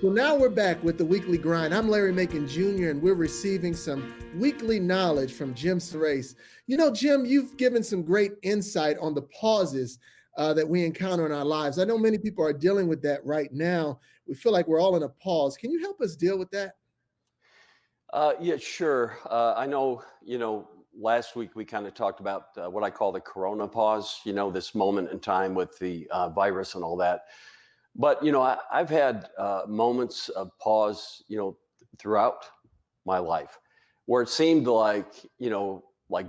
Well, now we're back with the weekly grind. I'm Larry Macon Jr., and we're receiving some weekly knowledge from Jim Serace. You know, Jim, you've given some great insight on the pauses that we encounter in our lives. I know many people are dealing with that right now. We feel like we're all in a pause. Can you help us deal with that? Yeah, sure. I know, last week we kind of talked about what I call the corona pause, this moment in time with the virus and all that. But, I've had moments of pause, throughout my life where it seemed like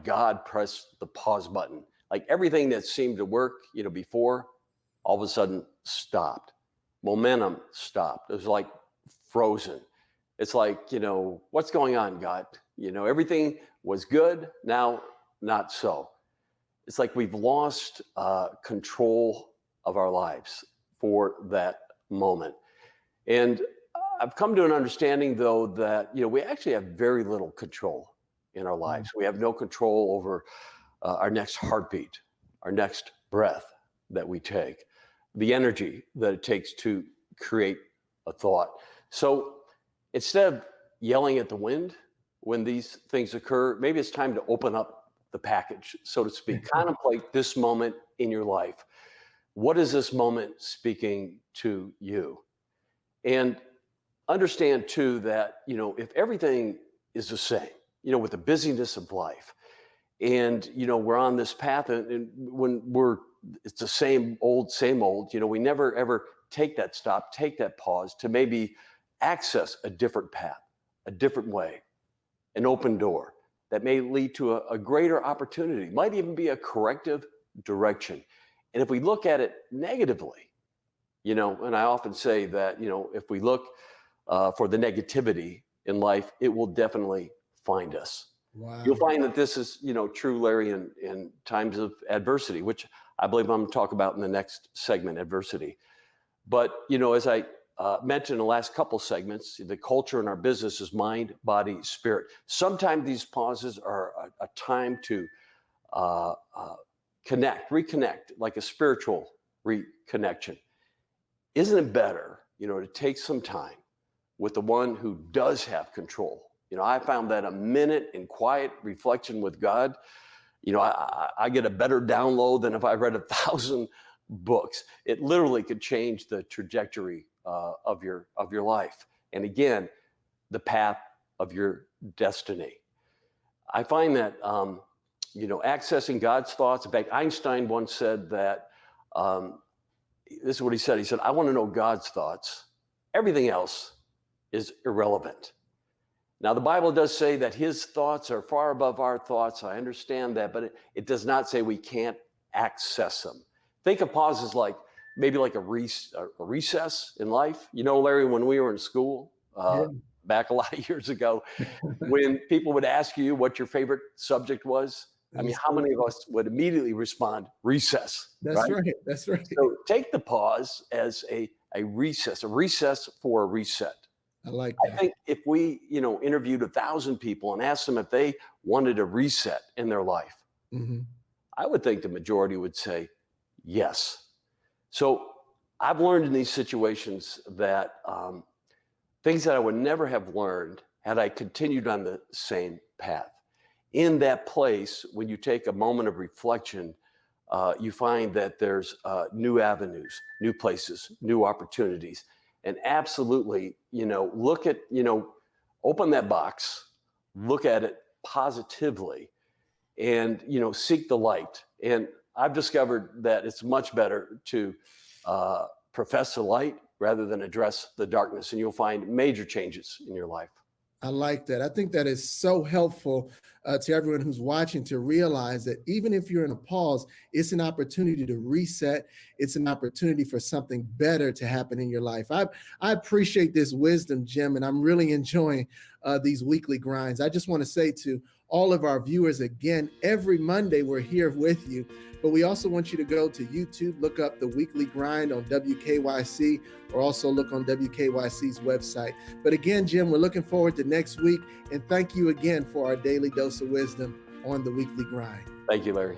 God pressed the pause button. Like everything that seemed to work, before, all of a sudden stopped. Momentum stopped. It was like frozen. It's like, what's going on, God? Everything was good. Now, not so. It's like we've lost control of our lives for that moment. And I've come to an understanding, though, that, we actually have very little control in our lives. We have no control over our next heartbeat, our next breath that we take, the energy that it takes to create a thought. So instead of yelling at the wind when these things occur, maybe it's time to open up the package, so to speak. Contemplate this moment in your life. What is this moment speaking to you? And understand too that, if everything is the same, with the busyness of life, and, we're on this path and when it's the same old, we never ever take that stop, take that pause to maybe access a different path, a different way, an open door that may lead to a greater opportunity, might even be a corrective direction. And if we look at it negatively, and I often say that, if we look for the negativity in life, it will definitely find us. Wow. You'll find that this is, true, Larry, in times of adversity, which I believe I'm going to talk about in the next segment, adversity. But, as I mentioned in the last couple segments, the culture in our business is mind, body, spirit. Sometimes these pauses are a time to reconnect, like a spiritual reconnection. Isn't it better, to take some time with the one who does have control? I found that a minute in quiet reflection with God, I get a better download than if I read 1,000 books. It literally could change the trajectory of your life. And again, the path of your destiny. I find that, accessing God's thoughts. In fact, Einstein once said that, this is what he said. He said, I want to know God's thoughts. Everything else is irrelevant. Now, the Bible does say that his thoughts are far above our thoughts. I understand that, but it does not say we can't access them. Think of pauses like maybe like a recess in life. Larry, when we were in school, back a lot of years ago, when people would ask you what your favorite subject was, how many of us would immediately respond, recess? That's right. That's right. So take the pause as a recess for a reset. I like that. I think if we, interviewed 1,000 people and asked them if they wanted a reset in their life, I would think the majority would say yes. So I've learned in these situations that things that I would never have learned had I continued on the same path. In that place, when you take a moment of reflection, you find that there's new avenues, new places, new opportunities. And absolutely, look at, open that box, look at it positively, and, seek the light. And I've discovered that it's much better to profess the light rather than address the darkness. And you'll find major changes in your life. I like that. I think that is so helpful to everyone who's watching to realize that even if you're in a pause, it's an opportunity to reset. It's an opportunity for something better to happen in your life. I appreciate this wisdom, Jim, and I'm really enjoying these weekly grinds. I just want to say to all of our viewers again, every Monday we're here with you, but we also want you to go to YouTube, look up the Weekly Grind on WKYC, or also look on WKYC's website. But again, Jim, we're looking forward to next week, and thank you again for our daily dose of wisdom on the Weekly Grind. Thank you, Larry.